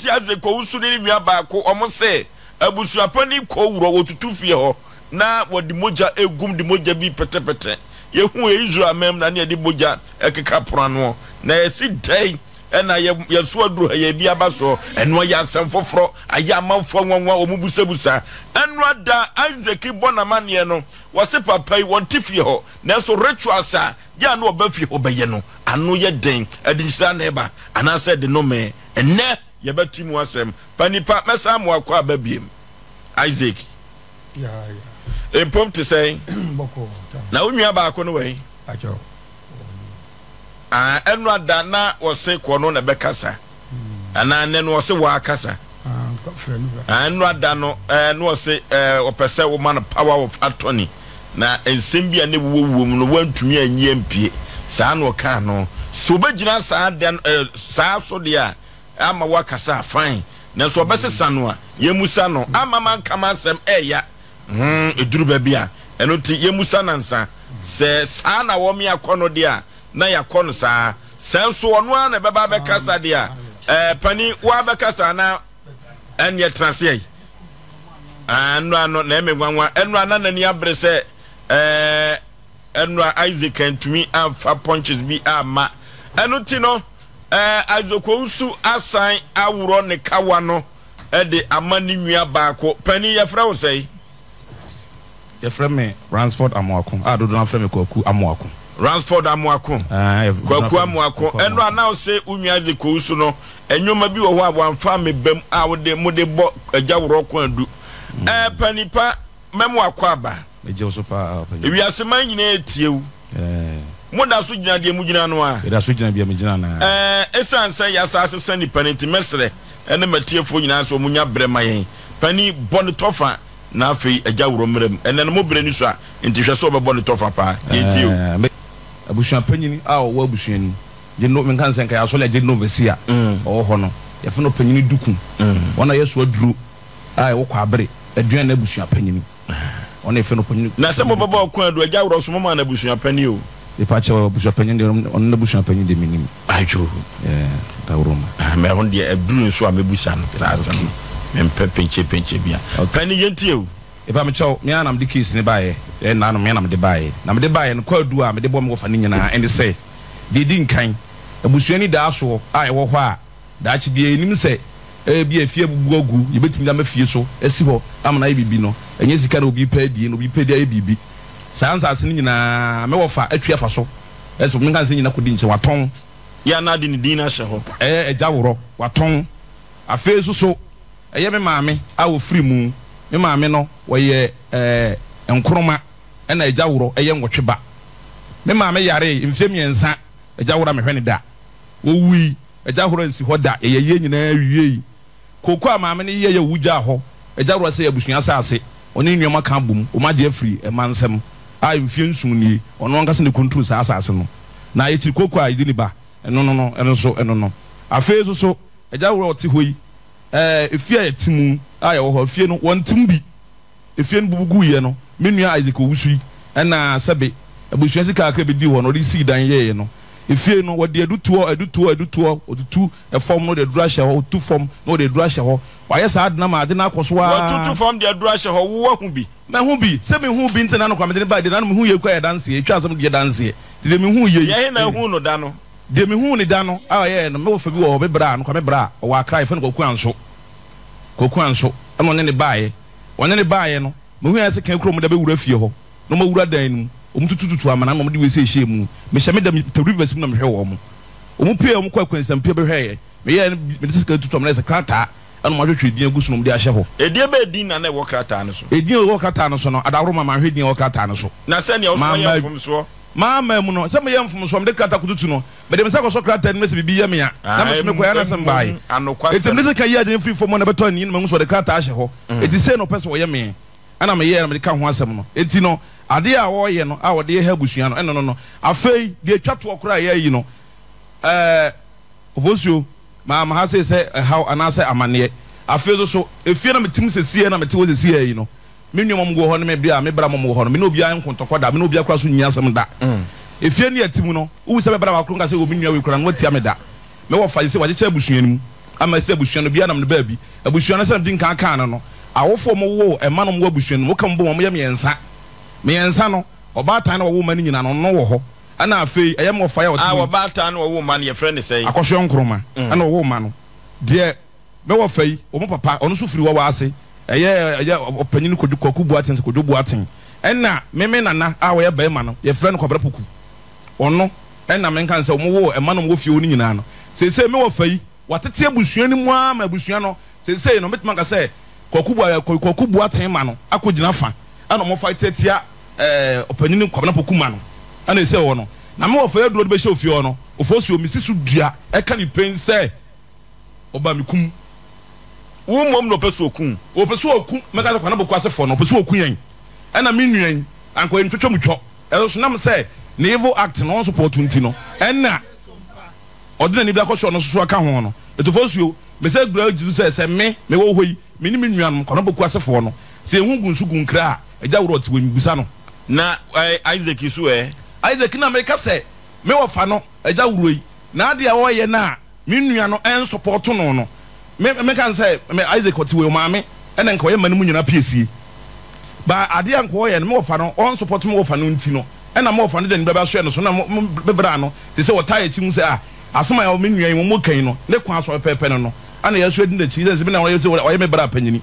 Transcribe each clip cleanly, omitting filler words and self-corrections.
enti aze ko usu ni nua ba ko omo se abusuapani ko wuro wotutu fie ho na wodi moja egum di moja bi petepete yehu Israel mem na ne di moja ekeka prano na esi dai ena yeso aduru ye bia baso eno ya asem foforo aya amanfo nwanwa omubusabusa eno ada Isaac bonamane no wose papa yi won tifie ho na so rituals a ya no obafie ho beye no ano ye den adinsa na eba anase de no me enne ye betimu asem panipa mesa mo akwa ababiem Isaac empom to say na unua ba ko no we ajo enu ada na wose kono na bekasa ana ne no wose wa akasa enu ada no no wose opese woman power of attorney na ensembia ne wuwu no wantumi anyi mpie saa no ka no so begina saa den saa so de a ama wakasa fine na so obesesa no a yemusa no ama man kama asem eya eduru ba bia eno ti yemusa nansa se saa na wo me akono de a na yakono saa senso ono a na beba be kasa de a pani wa be kasa na enye transie ano na emegwanwa eno ana na ni abre se eno Isaac antumi amfa punches bi ama eno ti no azoko usu asan awuro ne kawa no de amani nua baako pani yefra wo sei yefra me Ransford Amoako dodo na fra me Kwaku Amoako Ransford Amoako Kwaku Amoako eno ana wo se unua azoko usu no enwoma bi wo ho abamfa me bam a wo de mode bo agawuro ko adu panipa memo akwaba meje so pa ewi aseman nyina etiewu moda so gina de mu gina no a da so gina bia me gina na esanse ya sase sani panenti mesre ene matiefo nyina so munya brema yen pani bon tofa na afei agawuro mrem ene no mo bre ni so a ntihwe so obebo ne tofa pa etiewu abusuan panyini a wo abusuani je no men kan senka ya so le je no vesia o ho no ye fe no panyini duku wona yeso aduru a wo kwa abre aduan na abusuan panyini ona fe no panyini na se mo baba ko adu agawuro so mo ma na abusuan pani o ipacha abusuan panyini on na abusuan panyini de minim ajo tawroma me hon de aduru so a mebusa no sa asam me penche bia pani yentie o ipa me chaw me anam de case ne bae na no me anam de bae na me de bae no kwa adu a me de bom go fa ne nyina ende se de di nkan abusuani da so a e wo ho a da chi bia enim se bi afie bubu agu ye betimi da mafie so esi ho amana ye bibi no enye sika na obi pa die no obi pa die bibi sansa se nyina me wo fa atwa fa so eso me kan se nyina kodi nche waton ya na di ni din na hye ho ejaworo waton afe so eye me maame a wo free mu me maame no wo ye enkroma na ejaworo eye nwotweba me maame yare mfie miensa ejaworo me hwene da wo wi ejaworo nsi ho da ye nyina wiei koko a maame ne ye wuja ho ejaworo se abusua asase oni nnuoma kan bom o ma je free e mansem a mfie nsun ni ono nkase ne control sa asase no na ye chiri koko a idi ni ba eno no afe so ejaworo oti hoyi efie etimu a ye wo ho efie no wontim bi efie no bubugu ye no menua Isaac owusui na sebe abusua sika aka be di ho no ri si dan ye no efie no wo de adutuo odutu efom no de durahye ho tu fom no de durahye ho wa ye sa adna ma ade na akoso wa wo tu fom de durahye ho wo hu bi me hu bi se me hu bi ntena no kwa me de ba de na me hu ye kwa ye dance ye twa asem de dance de me hu ye ye na hu no da no de me hu ni da no a ye no me wo fa bi wo be bra no kwa me bra wo akra ife no koku anso amo ne baaye wone ne baaye no me hu ya se kan kro mo da be wura fie ho no ma wura dan nu omutututu amana mo de we se hye mu me hye me da te rivers mu na me hwe wo mo omu pie omu kwa kwansam pie be hwe me ye me de se kan tutu amana se krata anu ma hwehwe din agusu no mo de ahye ho edie be din na wo krata no so edin wo krata no so no adawro ma hwe din wo krata no so na se ne oso ye mfom so mama mu no se me ye mfom so me de krata kututu no me de me se ko so krata no me se bibi ye me ya na me so me ko ya na se mbae eti me se kan ye de free for mo na beto ni no me so de krata ahye ho eti se no pese wo ye me ana me ye na me ka ho asem no eti no ade a wo ye no a wo de ha busua no eno no afei de twato okra ye yi no ovosio ma ha se how anase amane afei so efie na metim sesie na mete wo sesie yi no me nnuom mo go ho no me bia me bra mo go ho no me no bia nkontokoda me no bia kra so nyia asem da efie ne atimu no wo se be bra wakro nka se wo me nnua we kra no watia me da me wo fa se wa je cha busua ni ama se abusuan no bia nam ne baabi abusuan no se din kan no awofo mo wo ema no mo abusuan no mo kam bo mo ye miensa no obaatan na wo ma ni nyina no no wo ho ana afei eye mo fa ya obaatan wo ma ne ye friend say akosho nkroma ana wo ma no de me wo fa yi o mo papa ono so firi wa ase eye opanyin koku buaten kodu buaten enna meme nana a wo ye ba ma no ye friend kwabra poku ono enna men kan se mo wo ema no mo fie oni nyina no se me wo fa yi watete abusuan ni mu ama abusuan no se no metuma ka se koku buaten ma no akogina fa ana mo fa tetia opanyin kwabra poku ma no ana ese wo no na me wo fa aduro de be hye ofie no ofosu omisi su dua e ka ni pen se oba mikum wo mom no peso okun o peso okun me ka kwana boku asefo no peso okun yen ana me nuan anko en twetwa mutwo e so nam se na evil act no support nti no enna odina ni bia ko so no so aka ho no etofosuo me se gbura jisu se me wo hoyi me ni me nuan kwana boku asefo no se ehun gunsu gunkra eja woro ti wembusa no na Isaac isu Isaac na me ka se me wo fa no eja woro yi na ade a wo ye na me nuan no en support no me kan say me Isaac otiwe maame ene nka ye manu nyina piesie ba ade anka wo ye no me wo fa no on support me wo fa no nti no ena me wo fa no de nbeba so ye no so na bebra no te se wo taye chi mu se asema ya me nuan mo kan no ne kwa so pepe no ana ye so edi na chi se me na wo ye me bra panyini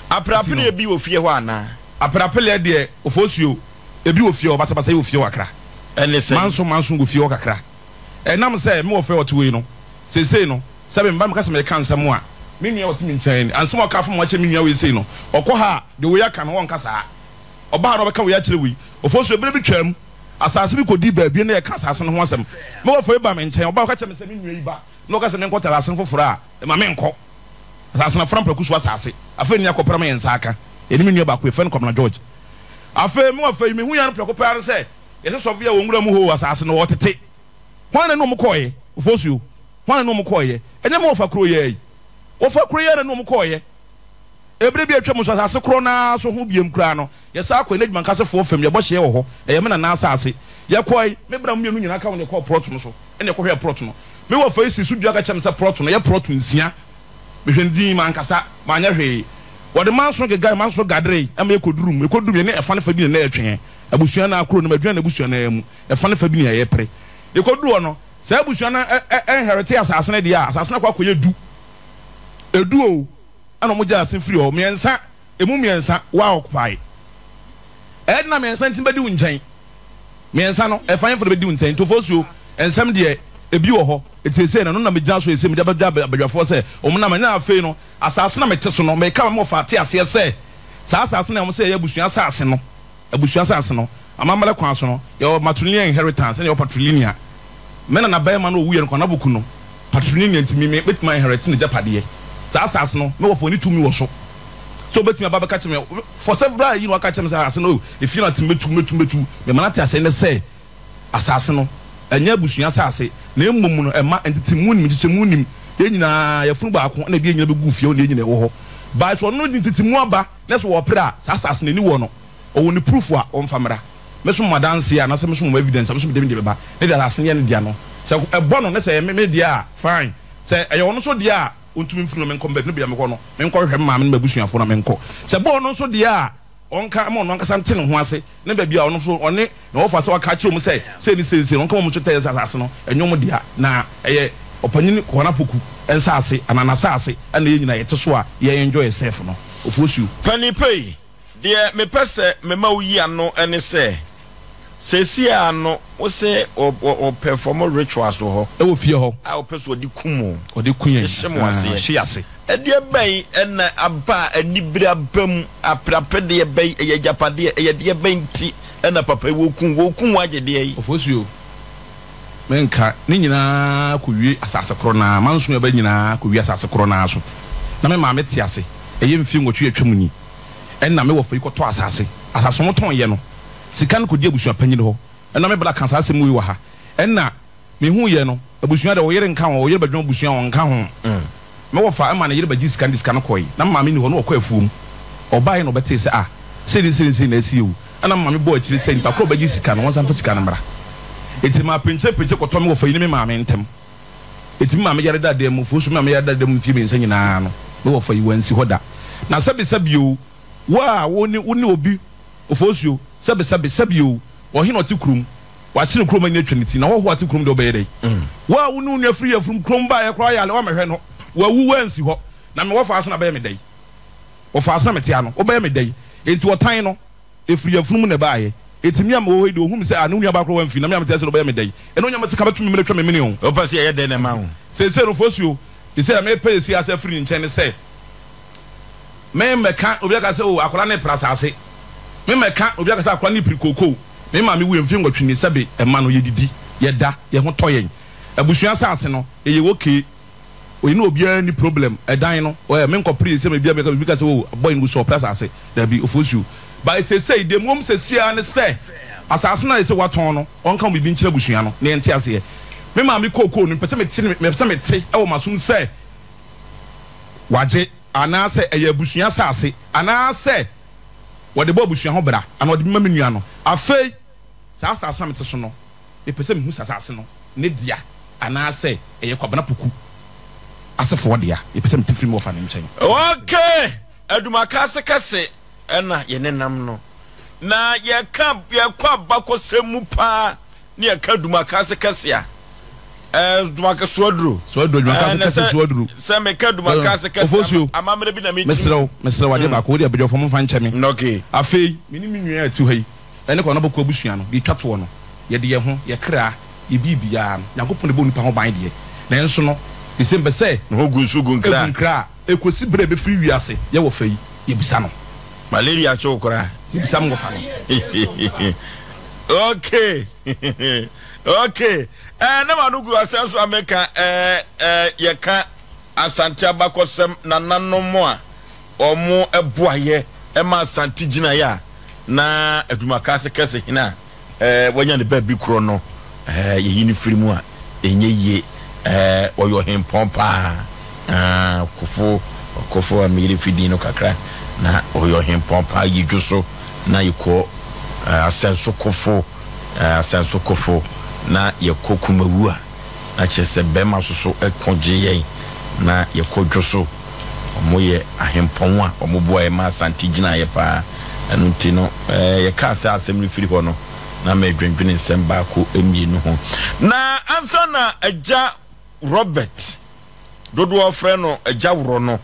aprapele ebi wo fie ho ana aprapele de ofosuo ebi wo fie o basa wo fie wakra ene se manso go fie wakra enam se me wo fe otiwe no se no sabe mba me kasa me kan samu a me nua wotimi nkyɛn ansɛm ɔka fo mo akyɛ me nua we sei no ɔkɔ ha de wo ya ka no wɔnka saa ɔba na ɔbɛka wo ya kyerɛ wi ofosu ebere bi twam asase bi kodi baabi na yɛ ka asase no ho asɛm me wɔ fo ba me nkyɛn ɔba ɔka kyerɛ me sɛ me nua yi ba na ɔka sɛ me nkɔ tara asase foforo a ma me nkɔ asase na fram praku so asase afei ni akɔpra me nsa aka eni me nua ba ko e fɛn kɔmna George afei me wɔ fo me hu ya no praku pa no sɛ yɛ sɛ sɔfo ya wɔ nwura mu ho asase no wɔtete hwan na no mo kɔɛ ofosu hwan na no mo kɔɛ enye me wɔ fa kuro yɛ ofa kuro yɛ na no mo kɔɛ ebere bi atwa mo so asase kuro na so ho biem kura no yɛ sa akɔ enagman kase fo fam yɛ bɔ hye wɔ hɔ ɛyɛ me na na asase yɛ kɔɛ me bra mu nyina ka wo ne kɔ prot no so ɛne kɔ hwɛ prot no me wɔ fa isi su dua ka kyɛm sɛ prot no yɛ prot nsia me hwɛ ndin man kasa ma nya hwɛ wɔde manso gegai manso gadre ama ekodurum ne ɛfa ne fa bi na ɛtwɛn abusua na akuro no madua na abusua na mu ɛfa ne fa bi na yɛ pre ekoduo no sɛ abusua na inherit asase ne dia asase na kwa koyɛ du eduo ana mo gya asefiri o miensa emu miensa wa occupy edna miensa ntin bedi unkyɛn miensa no ɛfan fo bedi unkyɛn to fosuo ensɛm de ebi wɔ hɔ etiese na no na megya so esem de badwafo sɛ ɔmo na manya afei no asase na mete so no me ka mo fa te aseɛ sɛ saa asase na mo sɛ yɛ abusua asase no amamala kwan so no yɛ matrilineal inheritance ne yɛ patrilineal mena na bɛɛ ma no owu yɛ no kwana boku no patrilineal ntimi me betima inherit ne japadeɛ saa asase no me wɔ fo ni tumi wɔ so betimi aba bɛka kyerɛ me for several you know aka kyerɛ me sɛ asase no if you not metu me manate asɛ ne sɛ asase no anya abusua asase na emom no ɛma entity munim kyekyɛ munim yɛ nyinaa yɛ funu baako na bi nyina bɛgu fie na yɛ nyina wɔ hɔ ba so no entity mu aba na so wɔ pra saa asase na ni wɔ no ɔwɔ ni proof a ɔmfamra me so madanse a na sɛ me so mo evidence me so me de beba ne de asase ne dia no sɛ ɛbɔ no ne sɛ me dia fine sɛ ɛyɛ ɔno so dia ontumi mfiri no me nkɔ mbɛ no bia me kɔ no me nkɔ hwɛ maame no mabusuafo na me nkɔ sɛ bɔ no so dia a onka ma no nkasa nte ne ho ase ne ba bia ɔno so ɔne na ɔfa sɛ ɔka kyerɛ mu sɛ sɛ ni sɛ no nka mo so tɛ asase no ɛnyom dia na ɛyɛ ɔpanyin kɔna poku ɛnsa ase anana sa ase ana yɛ nyina yɛte so a yɛ enjoy yourself no ofosu pani pay deɛ me pɛsɛ me ma wo yi ano ɛne sɛ sesia no wo se o perform rituals ho e wo fie ho a wo pɛsɛ odi kumu odi kunyen hye ase ɛdeɛ bɛn ɛna aba anibira bam aprapɛdeɛ bɛn ɛyɛ japadeɛ ɛyɛ deɛ bɛn ti ɛna papa wo kun agye deɛ yi ofosuo menka ne nyinaa ko wie asase koro na manso eba nyinaa ko wie asase koro na so na me maame te ase ɛyɛ mfi nwotwe atwam ni ɛna me wo fa ikɔtɔ asase mo ton ye no sika no kodi abusua panyin hɔ ɛna me bla kansa asɛm wi wɔ ha ɛna me hu ye no abusua de wo yere nka ho wo yere badwon abusua won nka ho me wo fa ama na yere bagi sika no kɔyi na maame ni hɔ no ɔkɔ afuom ɔbae no bɛte sɛ sɛ na asi wu ɛna maame bɔ akyiri sɛ nipa kɔ bagi sika no wɔn san fa sika no mra eti ma penche kɔtɔ me wo fa yi ne me maame ntem etimi ma me yare da dem fo so ma me yare da dem fie me nsa nyina no me wo fa yi wansi hoda na sabi o wa woni obi ofosuo sabi o ohi no te krum wa kire krum anya twaniti na ho ate krum de obeyere wa wonu nu afiri afrum krum ba ye kra ya le wa mehwe no wa wu wansi ho na me wo fa asana be me dai wo fa asana mete ano obeye me dai enti wotan no efiri afrum ne ba ye etimi am wo de ohum se anu nua ba kro wa mfi na me am te se obeye me dai eno nya masika betumi me twa me mene o o pase ye de na ma ho se no fosuo de se me pay si asa free nchen ne se me meka obi aka se o akola ne prasase me meka obi aka se akola ne pirikoko me ma me wu mfi ngwatwini sebe ema no yedidi yeda ye ho toyen abusua sase no eye woke oyi no obi ani problem edan no o me nkopre se me bia me ka bi ka se o boy ngu so prasase da bi ofosuo ba se de mom se sia ne se asase na se waton no onka mo bi nkyere abusua no ne ente ase me ma me koko no pese me te e wo maso se waje anase eye abusua sase anase wode bo abusua ho bra ana wode mama nua no afei sasa mete so no e pese me hu sasa no ne dia anase eye kwabana puku asefo dia e pese me tifiri mo fa ne nchen okay aduma kase ena ye nenam no na ye kwa bakosemu pa ne ye ka duma kase a duma ka suadru duma kase suadru se me ka duma kase amamre bi na me mesrew wade ba ko de abedofo mo fa ncheme okay afei mini minua atu hai ene ko na bokọ abusua no bi twato no ye de ye ho ye kra ye bibia no yakopon de bo nipa ho ban de na enso no isembe se ho gunsu gunkra ekosi bre be free wiase ye wo fai ye bisa no malaria chokora ye bisa mo fa no okay okay na manugu asenso ameka ye ka asante abakosem na nanom a omo eboaye ma asante gina ya na adumaka kase hina wanya ne ba bi kro no ye yini firimu a enye ye oyo hempompa kofo amiri fidi no kakra na oyo hempompa yidwoso na yiko asenso kofo na yekokumawu a na chese bema soso ekonje yen na yekodwoso omoye ahempon a omoboa e ma asante gina ye pa anu ntino ye ka asa asem firi ho no na ma dwendwene nsem ba ko emienu ho na ansa na agya Robert dodo ofre no agya woro no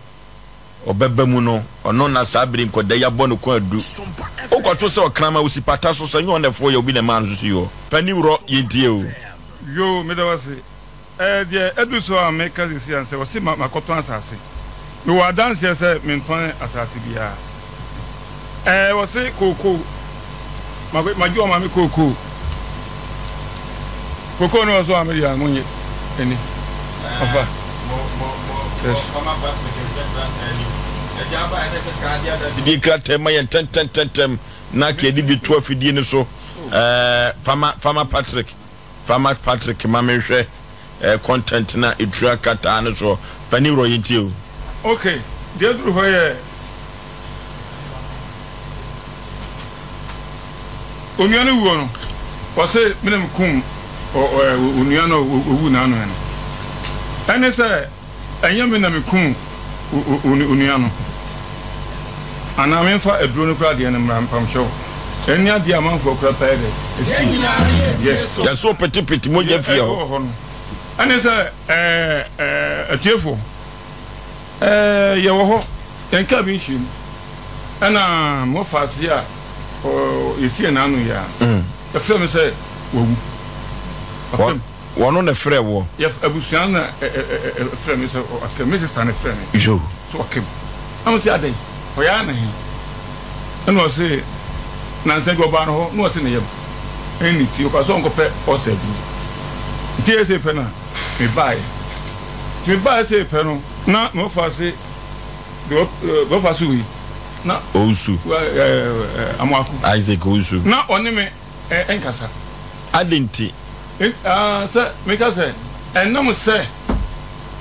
obebamu no ono na sabiri nkoda ya bɔ no ko adu okoto se okrama usipata so sanyo onefo ya obi na man so yo pani wuro yedie o yo medawase de edu so ameka sisi anse wose makoto asase me wa dance se menton asase bia wose koko majo ma me koko no so ameria munye eni afa di kratem ya tentem na ke di bi to afidie ne so Farmer Patrick ma me hwe content na edura kata ne so pani ro yinti o okay dey do hoye onuano wu no wose menem kum onuano owu na no ene se enya menem kum onuano ana menfa eduro no kra de ne mrampam show eni ade amanfo kra paide yes ya so petit moja fia ho ene se atiefo ye wo ho enka bi nshim ana mo fasi a yesi na anu ya efre me se wowu wono na frɛ wo ye abusuan na efre me se aska me sister na efre me jo so akem am se aden o ya na he eno o se na nse go ba no ho no o se ne yem eni ti o ka so nko pe o se bi ti e se pe na me bai ti me bai se pe no na mo fa se do fa su wi na Ousu Amwaku Isaac Ousu na oni me enkasa adenti se me ka se enam se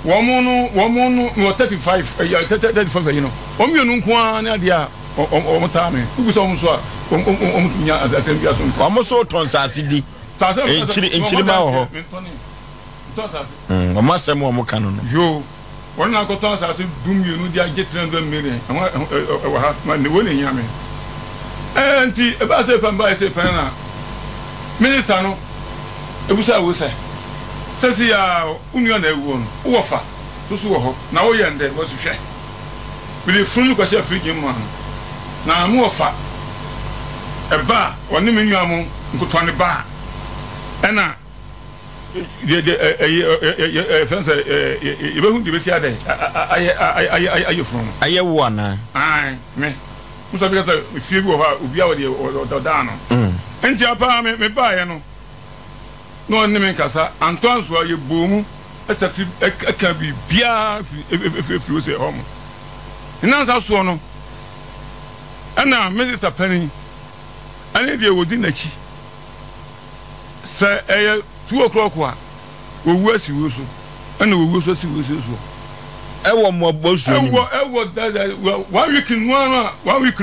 womo no 35 35 you know omienu nko a na dia ta me ugu so so a nya asem bia so omo so ton sase di enchiri ma ho Mama Samu Mokano. Yo, one I got us as doom you dia get 300 million. Man the winning yame. And the about say pan by say pana. Minister no. Ebusa wo say. Says ya union e won. Wo fa. So so ho. Na wo ye ndẹ wo so hwe. We dey free ko say free game man. Na mo fa. Eba oni me nwa mo nkotwa ne ba. Ena fence ibehu di besi ade aye from aye wo na ai me musa bi ka fie bi wo ha obi a wo de da no enti apa me ba ye no no ni me kasa Antoine so ye bomu estati aka bi bia fi wo se homo nansa so no ana Mr. Penny ani de wodi na chi se 2 o'clock wa owu asi wo so ana owu so si wo so e wo mo bosu ni e wo that 1 week in 1 week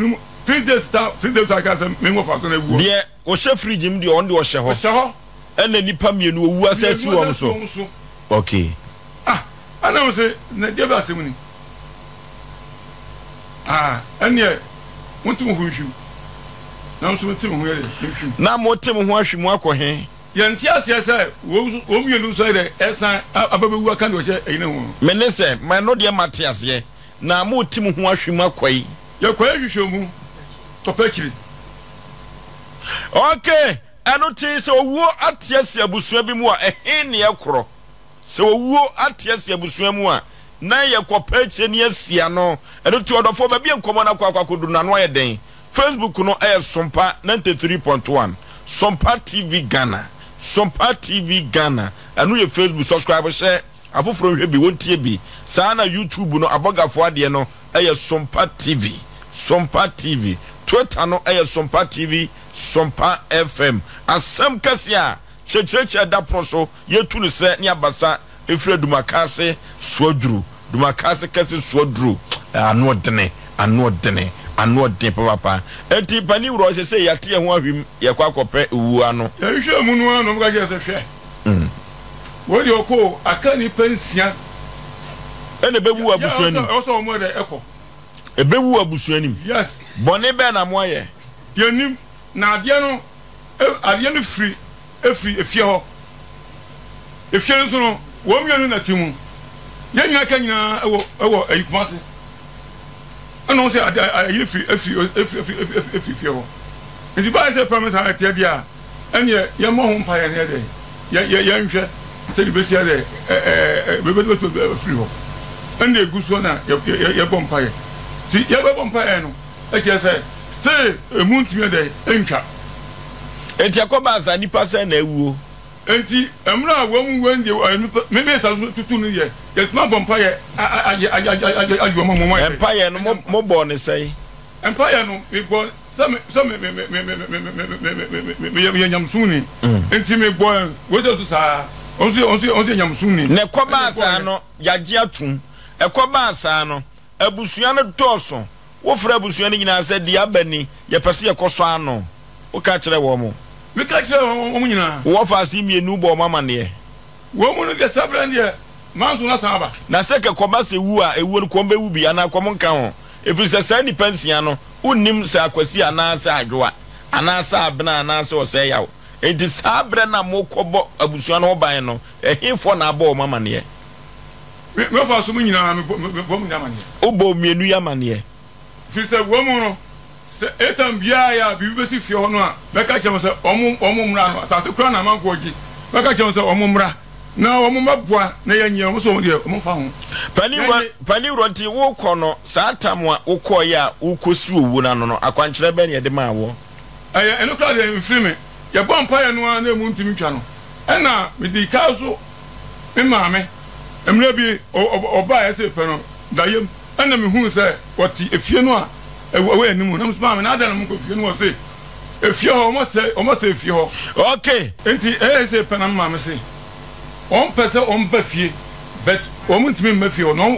3 days I can say me go fa so na ewu de o she fridge im de on de o she ho ana nipa mienu owu asasi wo so okay ana mo se na de ba se mu ni anya wontum ho hwu na so wontum ho yele na mo tem ho ahwemu akɔhe yanti asiasa wo mienu so de esan ababewu aka de o hye eyine ho me ne se man no de matiase na mo tim ho ahwemu akɔyi ye kɔye hwehwemu topakiri okay eno ti se owuo atiase abusua bi mu a ehe ne ekoro se owuo atiase abusua mu a na ye kɔpakiri ne asia no eno ti odofo ba bi enkomo na kwakodu na no ye den Facebook no SOMPA 93.1 SOMPA TV Ghana SOMPA TV Ghana anu ye Facebook subscribe share afoforo hwe bi wontie bi saa na YouTube no abogafo ade no SOMPA TV Twitter no SOMPA TV SOMPA FM asem kase a checheche da proso yetu ne se ne abasa efre dumakase suodru dumakase kase suodru anu de papa enti pani wuro se yate ho ahwim ye kwa kope ewu ano ya hwe mu no ano mga je se hwe wo di oko aka ni pensia ene bewu abusu anim o so mo de eko ebewu abusu anim yes bone be na mo ye yanim na ade no free efie ho efie so no wo mienu na timu ye nyina ka nyina ewo ayikumase ano se ayi free ho nti ba se promise ha tie dia enye ye mo ho mpa ye ne de ye nhwe se di besi ade be free ho ende eguso na ye bompa ye ti ye bompa ye no e je se emuntimi de entwa enti akoba za nipa se na ewuo enti emra wo mu wende me sa tutu no ye ma bompa ye ayo mo empire no mo bo ne sei empire no we go some me nyamsuni enti me bo wo就sa onse nyamsuni ne koba asa no yaje atum ekoba asa no abusua no toso wo fra abusua no nyina se dia bani ye pese ye koso ano wo ka kire wo mo me ka kire wo mo nyina wo fa si mienu bo mama ne wo mo no de sabrande manso na saba na se ke koba se wu a ewu no kombe wu bia na kom nka ho efiri se sa ni pensia no unnim se akwasi ana se adwoa ana se abena ana se o se yawo enti sabre na mo kobo abusua no ban no ehifo na aba o mama ne me fa so mo nyina me bo mo nyama ne o bo mienu ya mane fi se wo mo no se etam bia ya bi be si fie ho no a be ka chem se omo mra no asase kura na man ko gi be ka chem se omo mra na omo mabua na ya nyia omo so de omo fa ho pani ronti wo kɔ no saa tamwa wo kɔ ya wo kosi owu na no akwankyerɛ bɛ ne de ma wo eno kra de mfimi ya bompa ya no na emu ntimi twa no ɛna me di ka so me maame emre bi oba ya se pe no dayem ɛna me hu sɛ wɔti efie no a we animu na msma me na ada na mko efie no se efie ho omo se efie ho okay enti se pe na maame se on pese on ba fie but omo ntimi ma fie ho no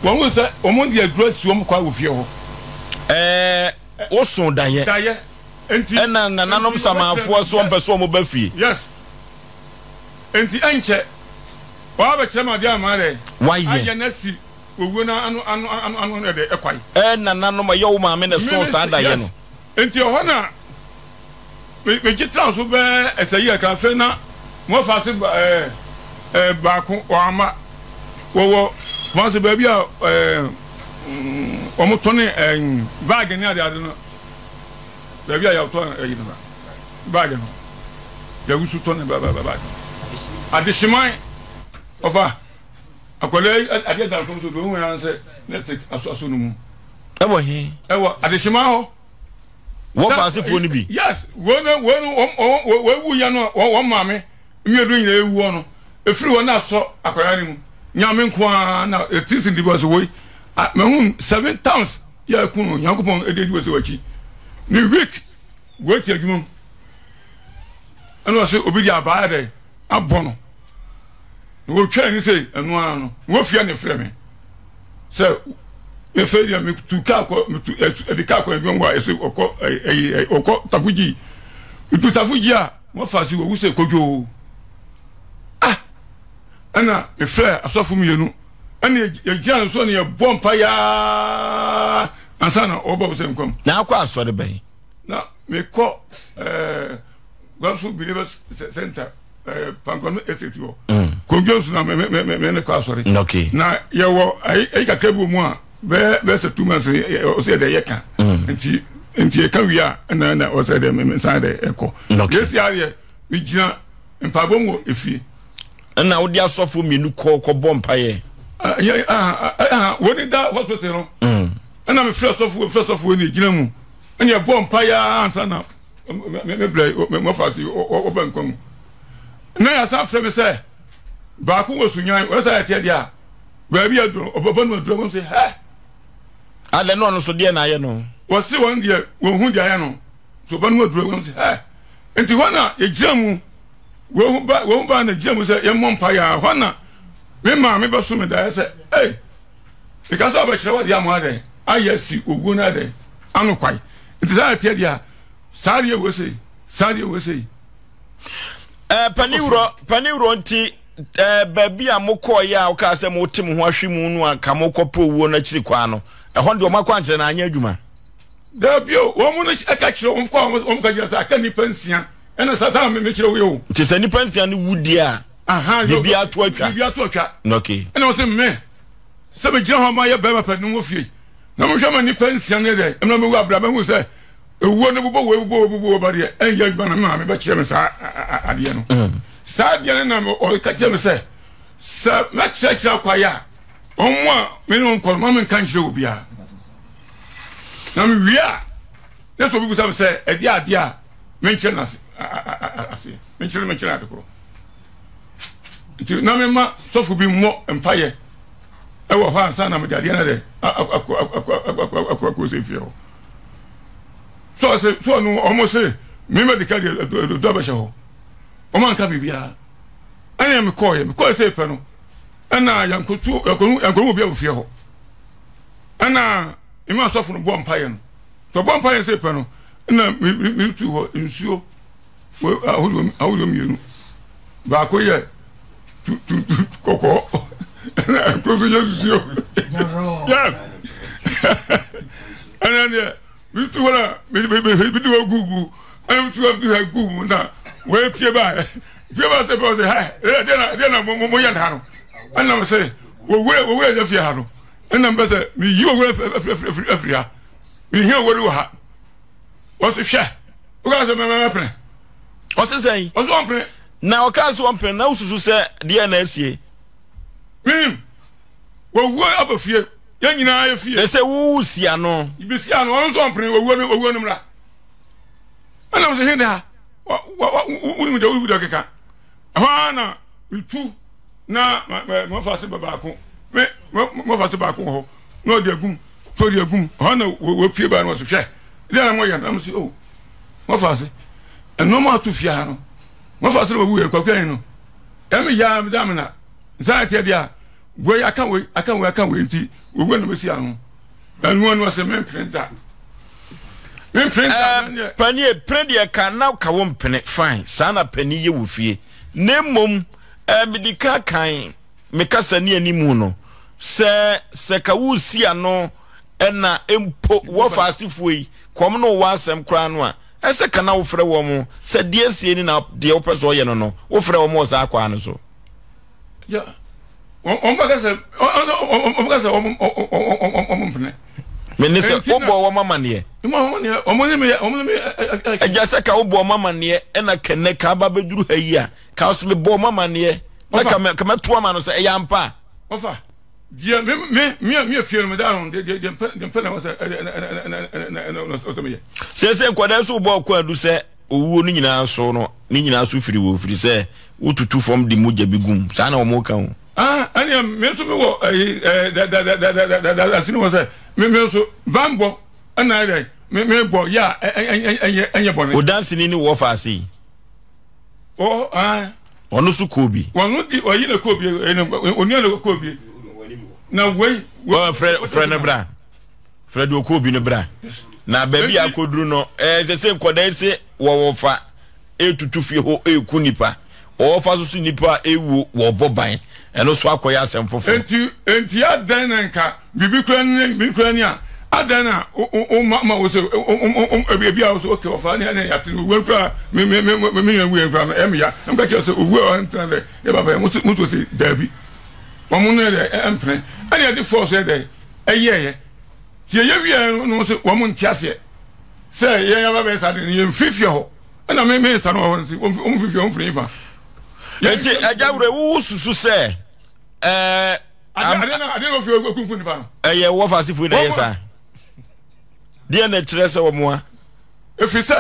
omo se omo di address omo kwa wo fie ho wo so daye enti ena nanom samafo so on pese omo ba fie yes enti enche wa ba chema dia mare why anya na si owu na anu na de ekwai na nanu ma yo ma me ne so sa da ye no enti ho na me gita so be esayi aka fe na mo fa se ba ko o ama wo mo se ba bia o mo tone bag ni ade no ba bia ya to yi no bag no ya wusu tone ba ade shimai ofa akole ade da ko so do hu yan se let's take aso no mu ebo he ewo ade shimai ho wo fa se fo ni bi yes wo wu ya no wo maame mi edu yin ewu no efiri wo na so akoya ni mu nyame nko na etisi ndi bo so wo me hu 7 towns ya kunu yakopon ededi wo se wachi ni week wo ti adwuma eno se obi di aba de abono wo twa ni se eno ano wo fia ne frɛ me se me fe dia me tu ka ko me tu edika ko edwon wa ese okɔ tafuji tu tafuji a mo fa si wo se kojo ana me frɛ asɔfo mienu ana ye gian so ne ye bompa ya ansana oba se nkom na akɔ asɔre bɛn na me kɔ Gospel Believers Center pankon estate yo konjo so na me ne kɔ asɔre okay na ye wo ai ka kabu mu a be se tuma se o se de ye ka enti e ka wi a na o se de me san de ekɔ yes ya ye wi gina mpabom wo efie na wo dia sofo mienu kɔ bompa ye woni da hospital no na me frɛ sofo ni gina mu anya bompa ya ansa na me blai me fasi o bankom na ya sa frɛ me sɛ ba ko wo sunyan wo sa ya tie dia ba bi aduro obaba no aduro mo se ha ale no so de na ye no wo se won de wo hu dia ye no so ba no aduro mo se ha enti hona ye gina mu wo ba na gina mu se ye mompa ya hona me ma me ba so me da se eh because aba kire wa dia mo ade ayesi ogu na ade anu kwai enti sa tie dia sari wo se paniwro nti baby amokɔ ya o ka se mo tim ho ahwe mu no aka mokɔ po wo na kiri kwa no ɛhɔ de o makɔ ankyere na anya adwuma da bio wo mu no aka kire wo mkɔ ka jira sa aka nipa nsia ɛna sa me kire wo yo nti se nipa nsia no wudi a bibi ato atwa okay ɛna wo se me se be jira ho ma ya ba pa no wo fie na mo hwa ma nipa nsia ne de ɛna me wu abra me hu se ewo ne bubo ba de enya gba na ma me ba kire me sa ade no sa ade na me o ka kire me se ma kire kwa ya onwa me no nkɔ ma me kan kire obi a na me wia na so bi sa se ade ade a me kire na ase me kire ade ko na me ma sofu bi mo empaye e wo ha ansa na me ade na de akwa se fie so no almost say me medical do ba shaho o man ka bibia ana me call say pe no ana yankotu yakonu bia ofie ho ana e ma sofo no bompaye no to bompaye say pe no na me tu ho nsuo awulo mienu ba ko ye koko na ko so yesuo yes ana ne we tu wala me do gugu I tu have to have gugu na we pie ba say bo say ha de na mo ya ha no ana me say we ya fie ha no ana me say me yi we afria me hi we ha o se hwe o ga say me pene o se say o so pene na o ka so pene na ususu say de na asie we abafie ya nyina ya fie ese wo sia no ibisia no on so mpre owo no mra ana mo se henda wo mu da keka ha na tu na mo fa se baba ko me mo fa se ba ko ho no de agum so de agum ha na wo pie ba no so hwe de na mo ya na mo se o mo fa se eno ma tu fie ha no mo fa se wo kwa no e me ya da me na za tie dia we aka we nti we no mesi anu anu no se men printer pani prende ka na ka wo mpene fine sana pani ye wo fie na mom medika kan mekasa ni animu no se ka wusi ano na empo wo fa asifo yi kom no wo asem kra no a ese kana wo frɛ wo mo se de asie ni na de wo pɛ ye no wo frɛ wo mo sa akwa no so ya on ba kasa mpene menese obo wo mama ne eja se ka obo mama ne na kene ka ba beduru ha yi a ka so me bo mama ne na ka me to ama no se e yampa ofa dia me fie no da no de na was se nkwada so bo kwa du se owuo no nyina so no ni nyina so firi wo firi se ututu fom de moja bigum sa na wo mo ka ho ani me so me wo asini wo se me so bambo ana dai me bo ya enye bo o dance ni wo fa asi onu su kobi wonu di oyi na kobi oni na kobi na wei friend bra Fred okobi no bra na baby akoduru no se nkoda se wo fa etutu fie ho eku nipa wo fa so nipa ewu wo boban eno so akoya asemfofo enti adan nka bibi kran ni a adan na o ma wo se ebi a so okay o fa ni na ya tin wo kra me wu kra no em ya em ka ke so owu o ntan le e baba mutu se dabi omo no de empre ani de force de eyeye tie ye wi no so wo mo ntiase se ye ya baba sa de ye mfifie ho na me sa no ho se o mfifie o mfiri fa enti ajawre wo susu se ade no fi okunkun ni ba no eye wo fa sifu na yesa de na kire se wo moa efi se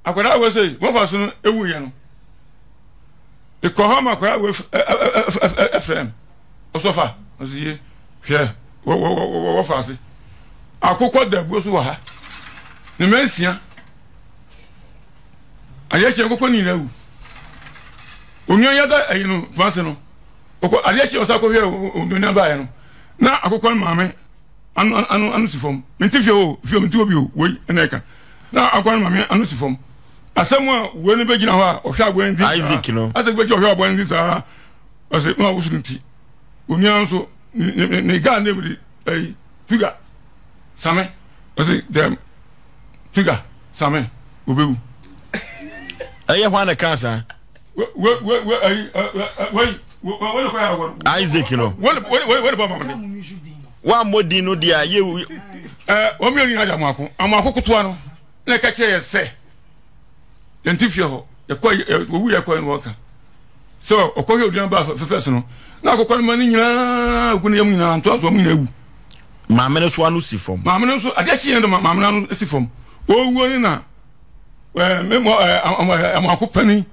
akwara wo se wo fa so no ewu ye no ikohama kwa we FM osofa oziye hwe wo fa se akokọ dabu so wa ha ne mensia ayeche akokọ ni na wu onyo yada ayino panse no okọ ayeche osako hwe onyo ba ye no na akokọ maame anu sifom menti hwe menti obi o we na eka na akokọ maame anu sifom asemwa we ne begina ho a ohwe agbo ndi Isaac no ase gbeji ohwe agbo ndi sa ase ma wusu nti onyo nso ne ga na bi tuga same ase dem tuga same obewu aye hwana kansa Isaac no we ba mama ni wa modi no dia ye o mi oni aja amako kutoa no na ka kire se yentifie ho yakwa owu yakwa no waka so okohwe odian ba fefeso no na akokwa no mani nyina okunu yam nyina anto aso mu nyina ewu maame no so anu sifom maame no so ade chi ndo maame no sifom owu ni na memo amako pani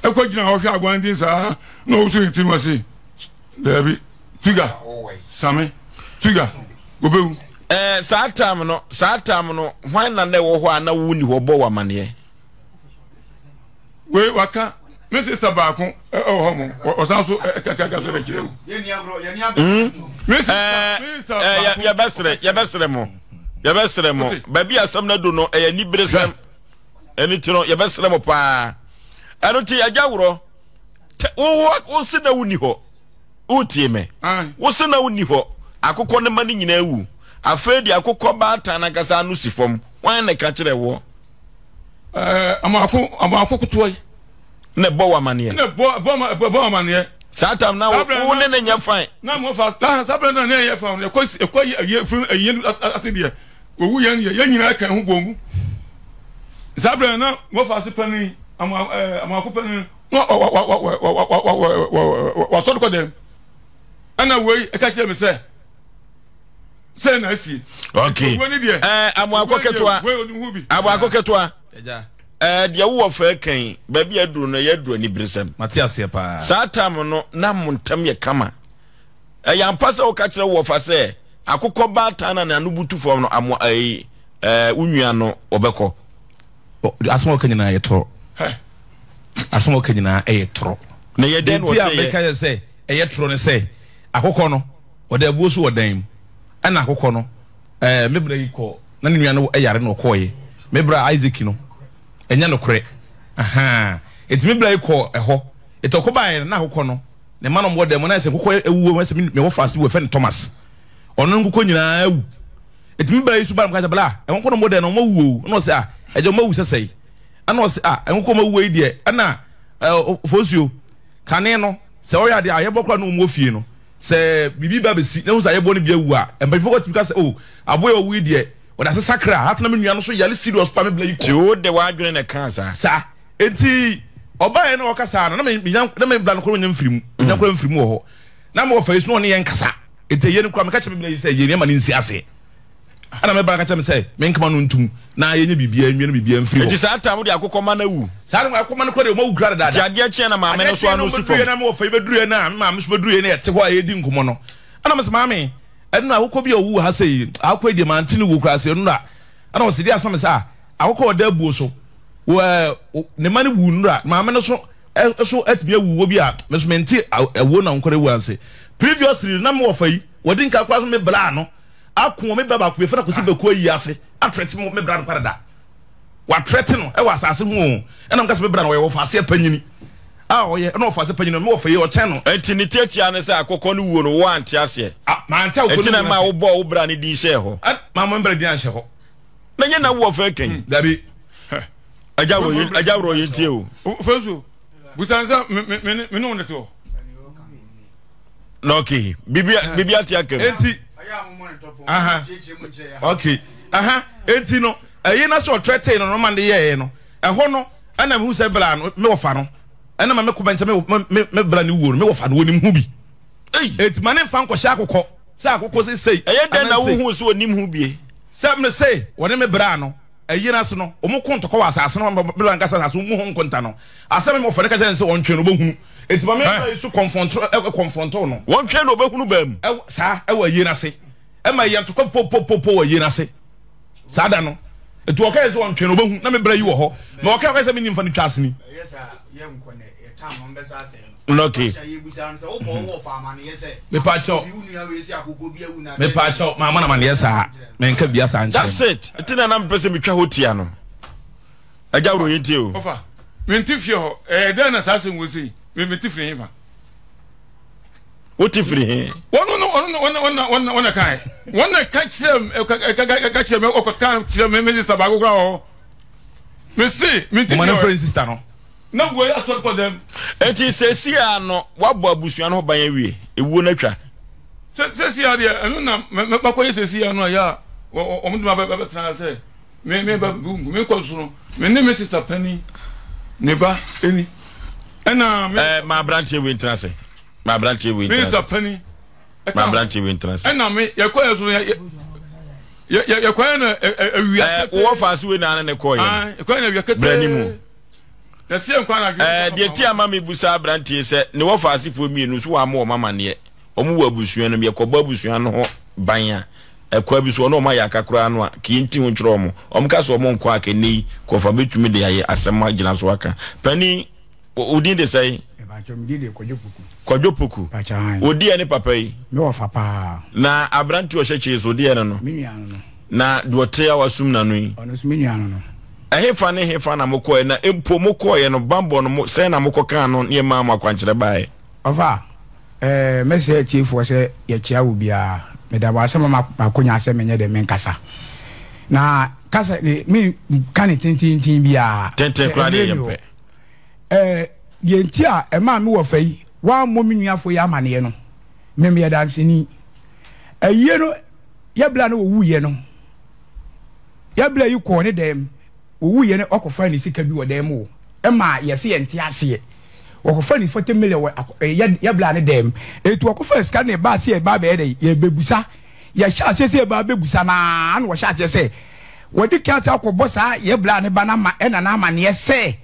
ekwa gina ho hwe agwandi sa na o so yiti wase dabi tuga same tuga obewu saatam no hwan na wo ho ana wu ni ho bo wa mane we waka me sister ba ko ho mo o san so kaka so de kire ya besre mo baby asam na do no ni bresem eni tiro ya besre mo pa anu ti ajawro wo se na wuni ho utie me wo se na wuni ho akokọ ne mani nyina ewu afedi akokọ ba ata na kasa anu sifom wan na ka kire wo amako kutoy ne bo wa mane ne bo mane satam na wo ne nya fine na mo fa sabre na ne ye fa ekọ ye fun ye aside owu ye nyina ka hu bomu sabre na mo fa se pani amako pani wa so ko dem ana we e ka kire me se na si okay amako ketwa eja dia wo fa kan ba bia duro no ye duro ni bresem Matias ye pa satam no na montam ye kama ya mpasa wo ka kire wo fa se akokọ ba ta na anubutu fom no amo unua no obekọ asmo kanyina ye toro asmo kanyina ye toro na ye den wo te ye ka se ye toro ne se akokọ no oda abuo so wodan ana akokọ no mebra yi ko na ne nua no yare no koye mebra Isaac no enya no kore aha etimi bla yi ko eho etoko ba na akokọ no ne man of dem na se nkokɔ ewu se me wo fast we friend Thomas ono nkokɔ nyina ewu etimi ba yesu ba mka bla e nkokɔ no mo dem no mo wu no se eje mo wu sesei ana o se nkokɔ mo wu de ana fosuo kane no se o ya de ayebokɔ no mo fie no se bibi ba besi na hu sa ayebo no bia wu a empathy for what because aboy o wu de o da se sakra hatna me nua no so yale serious pa me bla yi ko ti o de wa adwene ne kan sa enti obaye no okasa na me bla no ko nyam firimu nyam ko firimu wo ho na me wo face no ne yen kasa enti ye ne kwa me ka che me bla yi se ye ne ma ne nsi ase ana me ba ka che me se me nkama no ntum na ye nya bibia nwie no bibia mfiri enti sa atam de akokoma na wu sa ne akokoma no ko de mo wu kra da ti ade achie na maame no so anu si fo na me wo fa beduru na me maame so beduru ne ete ho a ye di nkomo no ana me se maame enu akokɔ bi owu ha sei akokɔ di man tini wu kra se enu ana wo se di asam se akokɔ oda buo so ne mani wu nura maame no so atibia wu bi a me so menti ewo na nkore wu anse previously na me wo fa yi wodi nka kwa so me bla no akon me baba ko fera ko si beko yi ase atrete me bra no parada wa trete no e wa asase hu e na mka se me bra no wo fa ase panyini oye na wo fa ase panyini me wo fa yi o chen no enti ni tiatia ne se akokɔ no wu no wo ante ase ma ante wo ko enti na ma wo bo wo bra ne di she ho ma mo bra di an she ho na nye na wo fa kan dabi ajawro yintie o fesu busanza me no ne to no okay bibia tia kam enti okay enti no eyi na so threaten no man de ye no eho no ana me hu se bla no me wofa no ana ma me ko bense me bla ni wo me wofa no wonim hu bi enti mane fa nkɔ sha akokɔ sa akokɔ sei eye den na wo hu so wonim hu bi se me sei wone me bra no eyi na so no omo kontokɔ wa asase no bla nkasa asase mu hu nkonta no aseme mo fa ne ka je se won twe no bohunu enti ma me so confront no won twe no bohunu bam sa e wa yi na se e ma ye ntokɔ popopopo wa yi na se sa da no etu okay so won twe no bohunu na me bra yi wo ho na okay se me nimfa ni twase ni yes ye nkone e tam no be sa se okay me pacho mama na man yes me nka bia sa nche that's it etina na mpese me twa hotia no ajawro yintie o ofa me ntifie ho den na sa se ngosi me tifie hin fa wotifiri hin wona kai wona ka kire me okaka kire me sister ba gogora ho me see me tifie mo friend sister no na wo ya so ko dem enti sesi ano wabo abusua no ban awie ewu na twa sesi ya de enu na me ko sesi ano ya o mo ma ba tana se me ba me ko so no me ne me sister Penny ne ba eni ena ma branch we interase ma branch we interase sister Penny ma branch we interase ena me ya ko so ya ko na awia wo fa so we na ne ko ye ko na awia kete branimu de ti ama me busa brantie se ne wo fa asifo mienu so wa ma mama ne omu wa busua no me koba busua no ho ban a ekwa bi so no ma ya kakura no a ki nti ho twro mo ka so mo nko aka nei ko fa betumi de aye asem agina so aka pani odin de sai Kwajopuku odi ene papa yi me wo fa pa na abrantie o hyeche so odi ene no na duote ya wasum na no yi ono so menua no hefa ne hefa na mokɔ na empo mokɔ ye no bambo no se na mokɔ kan no ne ma akwankyere bae ofa message chief se ye chia wo bia me da ba asema makonya se menye de men kasa na kasa mi kan tintin bia tenten kra de yempe ye ntia e ma mi wo fai wa mo menuafo ya amane no me me dance ni aye no ya bla no wo ye no ya bla yi ko ne dem wo ye ne okofa ni sika bi wo dem wo e ma ye se ye ntia ase okofa ni 40 million ya bla ne dem etu okofa sika ne ba se e ba be de ye bebusa ya sha se se ba bebusa na an wo sha se se wo di kan sa ko bosa ye bla ne ba na ma e na na ma ne se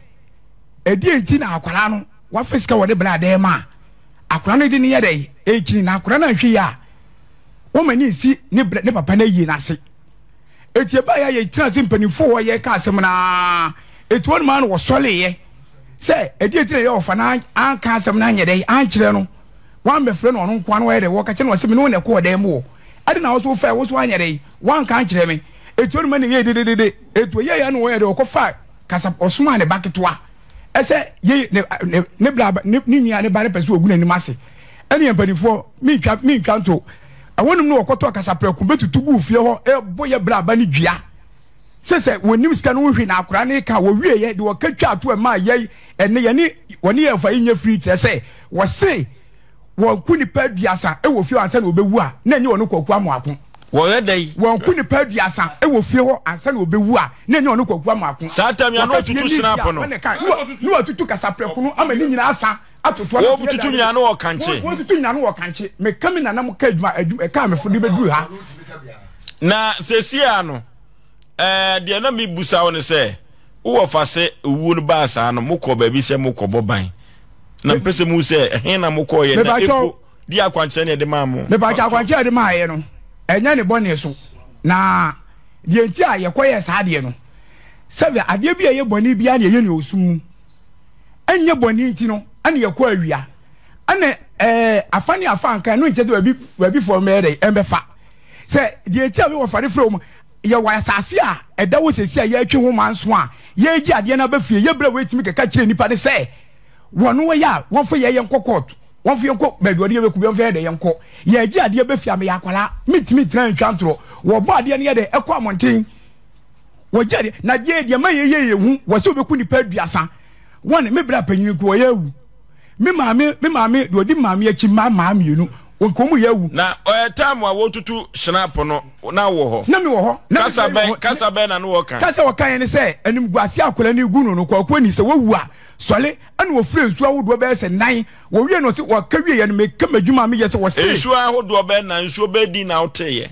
edi enti na akwara no wa fisika wo de bla dem ma akwara no di ne ye de e kini na akwara na hwe ya wo mani si ne papa na yi na se etie ba ya ye tira simpanifo wo ye ka asem na etu won ma no wo sole ye se edi etire ye ofa na an ka asem na nyede an kire no wan be fre no no kwa no ye de wo ka kire no se me no ne ko de mo ade na wo so fa wo so anyede wan ka kire me etu won ma ne ye de etu ye ya no wo ye de wo ko fa kasa osuma ne baketwa ese ye ne bla ne nia ne ba ne pesu ogun ani mase ɛne mpanimfoɔ mentwa nto ɛwɔnom no wɔkɔtɔ akasaprɛko bɛtutu gu fie hɔ ɛbɔ yɛ bra aba ne dua sɛ wɔnim sika no wohwe na akora ne ka wɔwieyɛ de wɔka twa ato ɛma yɛi ɛne yɛne wɔne yɛ fa yɛnyɛ firi kyerɛ sɛ wɔse wɔnku nipa aduasa ɛwɔ fie ansa na wɔbɛwu a na ɛnyɛ wɔno kwaku amoako wɔyɛ dɛ wɔnku nipa aduasa ɛwɔ fie hɔ ansa na wɔbɛwu a na ɛnyɛ wɔno kwaku amoako saa tam ya no tutu snap no ne wɔtutu kasaprɛko no ama ne nyinaa asa atoto wo tutu nyina no wɔ kanche wo tutu nyina no wɔ kanche me kame na nam ka adwuma ka me fodi beduru ha na sesia no de na mi busa wo ne sɛ wo fa se owu no ba saa no mokɔ ba bi sɛ mokɔ boban na pese mu sɛ ɛhe na mokɔ yɛ na epo di akwanche ne de ma mo me ba cha akwanche de ma yɛ no ɛnya ne bɔne so na de enti a yɛ kɔyɛ saa de no sɛbe ade bi a yɛ bɔne bi a ne yɛ ne osum ɛnyɛ bɔne enti no ane yɛ kɔ awia ane afane afanka no nkyɛ de babi fo mɛre ɛmbɛfa sɛ de enti a we wɔ fare from yɛ wɔ asase a ɛda wo sesi a yɛ atwe ho manso a yɛ gi ade na ba fie yɛ bra wetimi keka kyerɛ nipa ne sɛ wɔno wɔ ya wɔn fo yɛ nkɔ court wɔn fo yɛ nkɔ baabi yɛ bɛku bi wɔn fo yɛ de yɛ nkɔ yɛ gi ade ba fie a me yɛ akwala mitimi tran twantro wɔ bɔ ade ne yɛ de ɛkɔ amonten wɔ gi ade na de ma yɛ hu wɔ sɛ obɛku nipa aduasa wɔn me bra panyin ko yɛ wu me maame do di maame akyi maame enu onkomu yɛ wu na time a wo tutu snap no na wo hɔ na me wɔ hɔ kasa bɛn na no wɔ kan kasa wɔ kan ne sɛ anim guase akola ne gu no no kɔ ni sɛ wawu a sɔle ana wo fire nsu ahodoɔ bɛyɛ sɛ nan wo wie no sɛ wɔ ka wie yɛ no me ka madwuma me yɛ sɛ wɔ se nsu ahodoɔ bɛn na nsu bɛ di na woteyɛ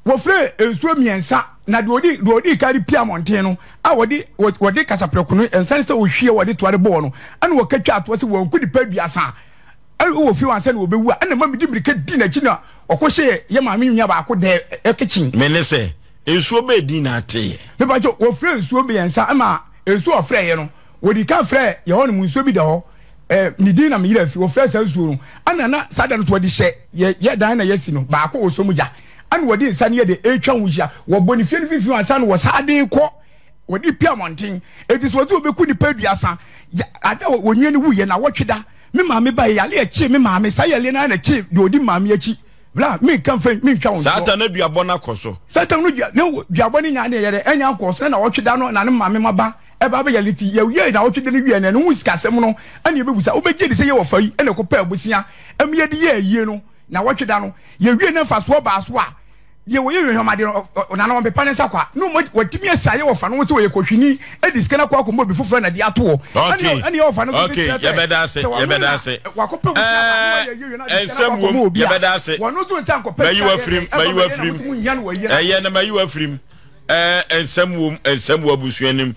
wo fire nsu miɛnsa na de odi kari pia monten no a wodi kasaprɛko no ensan sɛ wo hwie wodi toare bɔɔ no ana wɔ katwa ato sɛ wɔn kudi paduasa wo fi wansa na wo bɛwu ana ma medi mirika di na kina ɔkɔhye yɛ maame nya ba ko de ekichin me ne sɛ nsuo bɛ di na ateyɛ me ba jo wo fire nsuo miɛnsa ama nsuo ɔfrɛ yɛ no wodi ka frɛ yɛ hɔ no mu nsuo bi da hɔ ni din na me yira fi wo fire sa nsuo no ana na sada no to wodi hyɛ yɛ dan na yɛsi no ba ko wo so mu gya and wodi nsa ne de etwa wuhia wo boni fie fifi ansa no wo saade kɔ wodi pia monten it is wodi obeku ni paduasa ada wonye ne wuye na wotweda me maame ba yale echi me maame sa yale na na echi de odi maame echi bla me kan fa me ntwa won satan na duabɔ na kɔso satan no duabɔ ne nya ne yere enya kɔso na wotweda no na ne maame maba eba ba yale ti ye na wotweda ne wie na no hu sika sem no ane ye bebusa obegye de sɛ ye wo fa yi ene ko pa abusia am ye de ye yie no na wotweda no ye wie na fa so ba so a ye wo ye hwamade na na bepa ne sakwa no watimi asaye wo fa no so ye kohwini ediske na kwa akombo bi foforo na de ato ani ye wo fa no okay ye beda ase wakopa ensem ye beda ase wono do ntan kopa mayi wa frim ye na mayi wa frim ensem wo abusuanim